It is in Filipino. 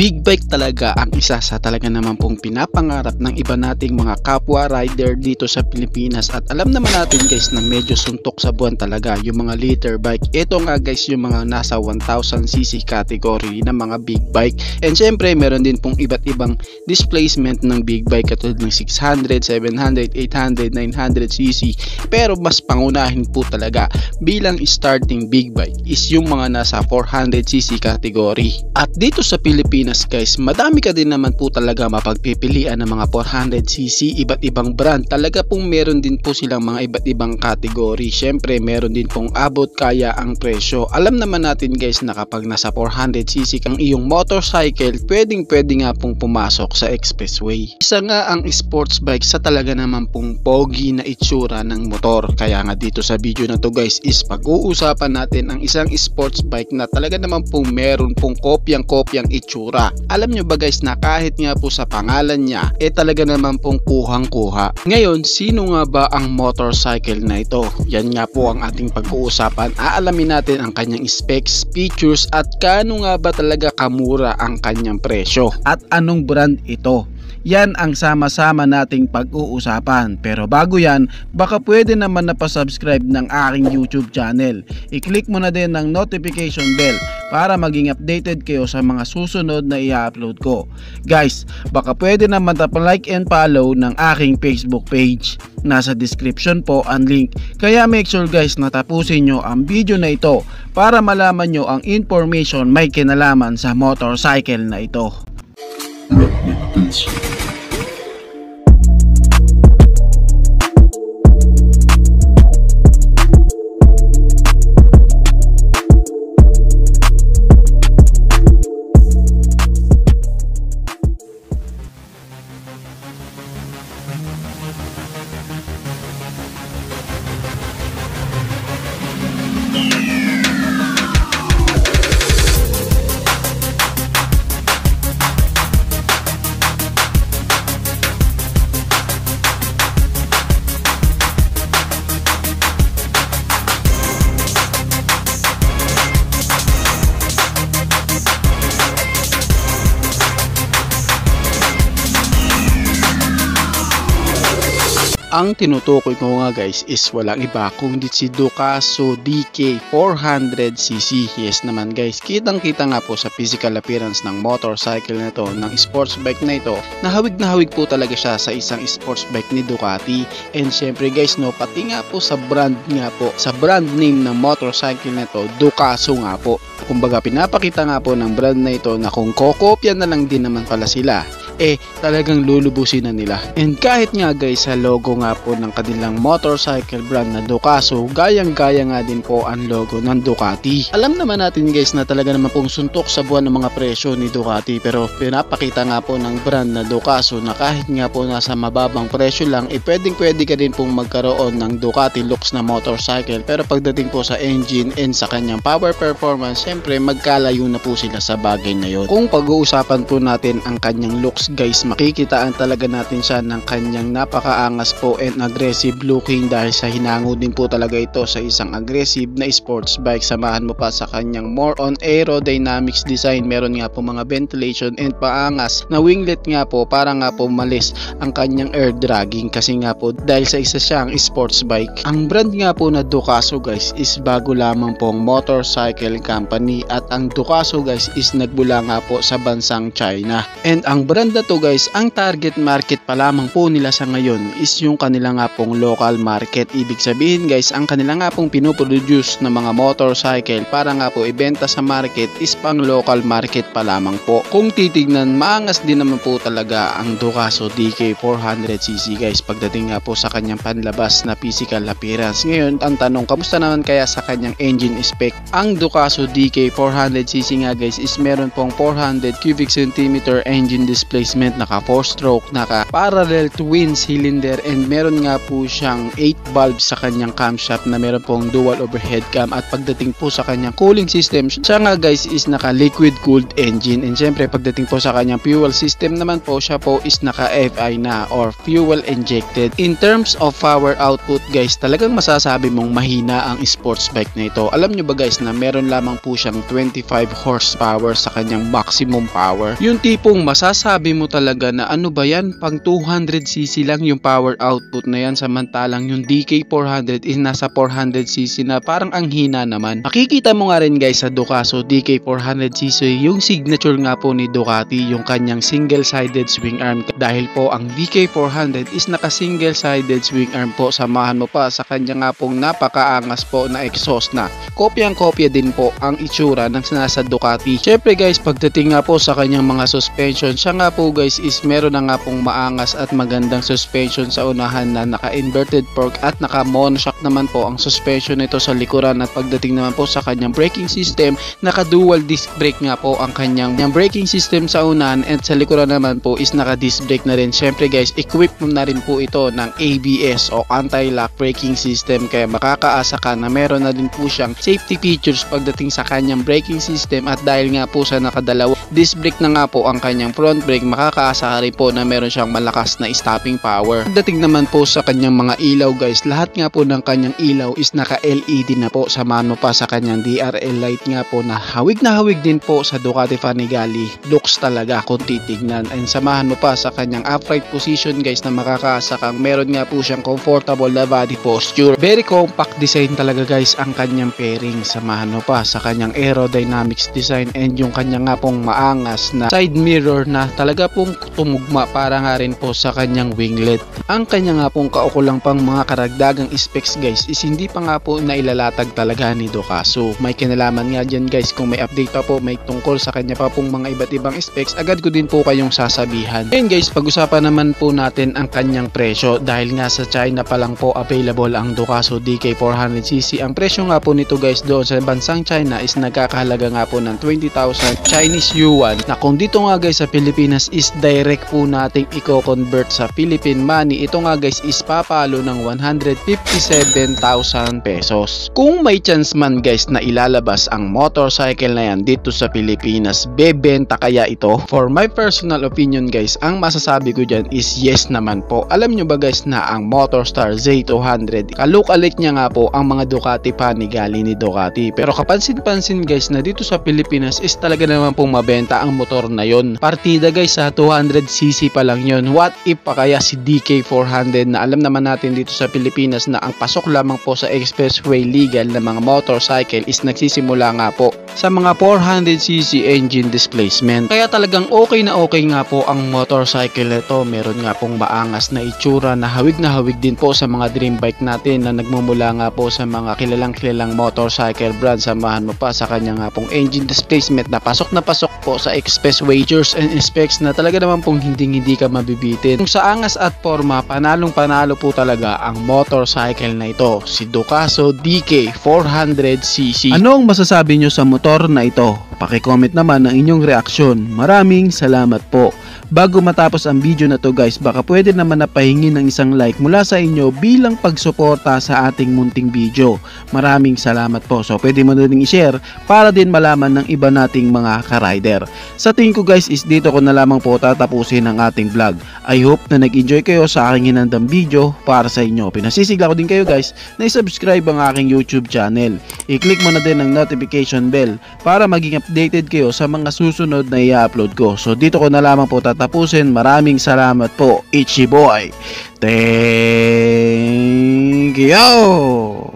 Big bike talaga ang isa sa talaga naman pong pinapangarap ng iba nating mga kapwa rider dito sa Pilipinas, at alam naman natin guys na medyo suntok sa buwan talaga yung mga liter bike. Ito nga guys yung mga nasa 1000cc category ng mga big bike, and syempre meron din pong iba't ibang displacement ng big bike katulad ng 600, 700, 800, 900cc, pero mas pangunahin po talaga bilang starting big bike is yung mga nasa 400cc category. At dito sa Pilipinas guys, madami ka din naman po talaga mapagpipilian ng mga 400cc, iba't ibang brand. Talaga pong meron din po silang mga iba't ibang category. Syempre meron din pong abot kaya ang presyo. Alam naman natin guys na kapag nasa 400cc kang iyong motorcycle, pwedeng nga pong pumasok sa expressway. Isa nga ang sports bike sa talaga naman pong pogi na itsura ng motor. Kaya nga dito sa video na to guys is pag-uusapan natin ang isang sports bike na talaga naman pong meron pong kopyang itsura. Alam nyo ba guys na kahit nga po sa pangalan niya talaga naman pong kuhang-kuha. Ngayon, sino nga ba ang motorcycle na ito? Yan nga po ang ating pag-uusapan. Aalamin natin ang kanyang specs, features, at kano nga ba talaga kamura ang kanyang presyo, at anong brand ito. Yan ang sama-sama nating pag-uusapan. Pero bago yan, baka pwede naman na pa-subscribe ng aking YouTube channel. I-click mo na din ng notification bell para maging updated kayo sa mga susunod na i-upload ko. Guys, baka pwede naman na pa-like and follow ng aking Facebook page. Nasa description po ang link. Kaya make sure guys na tapusin nyo ang video na ito para malaman nyo ang information may kinalaman sa motorcycle na ito. Ang tinutukoy ko nga guys is walang iba kundi si Ducaso DK400cc. Yes naman guys, kitang kita nga po sa physical appearance ng motorcycle na ito, ng sports bike na ito, na hawig po talaga siya sa isang sports bike ni Ducati. And syempre guys no, pati nga po sa brand nga po, sa brand name ng motorcycle na ito, Ducaso nga po. Kumbaga pinapakita nga po ng brand na ito na kung kokopya na lang din naman pala sila, talagang lulubusin na nila. And kahit nga guys sa logo nga po ng kanilang motorcycle brand na Ducaso, gayang-gaya nga din po ang logo ng Ducati. Alam naman natin guys na talaga naman pong suntok sa buwan ng mga presyo ni Ducati, pero pinapakita nga po ng brand na Ducaso na kahit nga po nasa mababang presyo lang, pwede ka din pong magkaroon ng Ducati looks na motorcycle. Pero pagdating po sa engine and sa kanyang power performance, syempre magkalayo na po sila sa bagay na yun. Kung pag-uusapan po natin ang kanyang looks guys, makikitaan talaga natin siya ng kanyang napakaangas po and aggressive looking, dahil sa hinango din po talaga ito sa isang aggressive na sports bike. Samahan mo pa sa kanyang more on aerodynamics design, meron nga po mga ventilation and paangas na winglet nga po para nga po malis ang kanyang air dragging, kasi nga po dahil sa isa siyang sports bike. Ang brand nga po na Ducaso guys is bago lamang pong motorcycle company, at ang Ducaso guys is nagbula nga po sa bansang China. And ang brand na to guys, ang target market pa lamang po nila sa ngayon is yung kanila nga pong local market. Ibig sabihin guys, ang kanila nga pong pinoproduce na mga motorcycle para nga po ibenta sa market is pang local market pa lamang po. Kung titignan, maangas din naman po talaga ang Ducaso DK400cc guys pagdating nga po sa kanyang panlabas na physical appearance. Ngayon ang tanong, kamusta naman kaya sa kanyang engine spec? Ang Ducaso DK400cc nga guys is meron pong 400 cubic centimeter engine displacement displacement, naka 4-stroke, naka parallel twin cylinder, and meron nga po siyang 8 valves sa kanyang camshaft na meron pong dual overhead cam. At pagdating po sa kanyang cooling system, siya nga guys is naka liquid cooled engine, and syempre pagdating po sa kanyang fuel system naman po, siya po is naka FI na or fuel injected. In terms of power output guys, talagang masasabi mong mahina ang sports bike na ito. Alam nyo ba guys na meron lamang po siyang 25 horsepower sa kanyang maximum power? Yung tipong masasabi mo talaga na ano ba yan, pang 200cc lang yung power output na yan, samantalang yung DK400 is nasa 400cc na, parang ang hina naman. Makikita mo nga rin guys sa Ducaso DK400cc yung signature nga po ni Ducati, yung kanyang single-sided swing arm, dahil po ang DK400 is naka single-sided swing arm po. Samahan mo pa sa kanya nga pong napakaangas po na exhaust na kopyang-kopya din po ang itsura ng nasa Ducati. Syempre guys, pagdating nga po sa kanyang mga suspension, siya nga po guys is meron na nga pong maangas at magandang suspension sa unahan na naka-inverted fork, at naka-monoshock naman po ang suspension nito sa likuran. At pagdating naman po sa kanyang braking system, naka-dual disc brake nga po ang kanyang braking system sa unahan, at sa likuran naman po is naka-disc brake na rin. Syempre guys, equip mo na rin po ito ng ABS o anti-lock braking system, kaya makakaasa ka na meron na din po siyang safety features pagdating sa kanyang braking system. At dahil nga po sa nakadalawa disc brake na nga po ang kanyang front brake, makakaasa ka rin po na meron siyang malakas na stopping power. Pagdating naman po sa kanyang mga ilaw guys, lahat nga po ng kanyang ilaw is naka LED na po. Samahan mo pa sa kanyang DRL light nga po na hawig din po sa Ducati Panigale. Looks talaga kung titignan. And samahan mo pa sa kanyang upright position guys, na makakaasa kang meron nga po siyang comfortable na body posture. Very compact design talaga guys ang kanyang fairing. Samahan mo pa sa kanyang aerodynamics design and yung kanyang nga pong maangas na side mirror na talaga pong tumugma para nga rin po sa kanyang winglet. Ang kanya nga pong kaukulang pang mga karagdagang specs guys is hindi pa nga po nailalatag talaga ni Ducaso. May kinalaman nga dyan guys, kung may update pa po, may tungkol sa kanya pa pong mga iba't ibang specs, agad ko din po kayong sasabihan. Ngayon guys, pag-usapan naman po natin ang kanyang presyo, dahil nga sa China pa lang po available ang Ducaso DK400cc. Ang presyo nga po nito guys doon sa bansang China is nagkakahalaga nga po ng 20,000 Chinese yuan, na kung dito nga guys sa Pilipinas is direct po nating i-convert sa Philippine money, ito nga guys is papalo ng 157,000 pesos. Kung may chance man guys na ilalabas ang motorcycle na yan dito sa Pilipinas, bebenta kaya ito? For my personal opinion guys, ang masasabi ko dyan is yes naman po. Alam nyo ba guys na ang Motorstar Z200, kalukalit niya nga po ang mga Ducati Panigale ni Ducati, pero kapansin-pansin guys na dito sa Pilipinas is talaga naman pong mabenta ang motor na yon. Partida guys sa 200cc pa lang yon. What if pa kaya si DK400, na alam naman natin dito sa Pilipinas na ang pasok lamang po sa expressway legal na mga motorcycle is nagsisimula nga po sa mga 400cc engine displacement. Kaya talagang okay nga po ang motorcycle nito. Meron nga pong maangas na itsura na hawig din po sa mga dream bike natin na nagmumula nga po sa mga kilalang motorcycle brand. Samahan mo pa sa kanya nga pong engine displacement na pasok po sa expressway features and specs na talaga naman pong hindi ka mabibitin. Kung sa angas at forma, panalo po talaga ang motorcycle na ito, si Ducaso DK400cc. Ano ang masasabi nyo sa motor na ito? Paki-comment naman ang inyong reaksyon. Maraming salamat po. Bago matapos ang video na to guys, baka pwede naman na pahingin ng isang like mula sa inyo bilang pagsuporta sa ating munting video. Maraming salamat po. So pwede mo na din i-share para din malaman ng iba nating mga ka-rider. Sa tingin ko guys is dito ko na lamang po tatapusin ang ating vlog. I hope na nag-enjoy kayo sa aking hinandang video para sa inyo. Pinasisigla ko din kayo guys na i-subscribe ang aking YouTube channel. I-click mo na din ang notification bell para maging updated kayo sa mga susunod na i-upload ko. So dito ko na lamang po tatapusin. Maraming salamat po. Ichi boy. Thank you.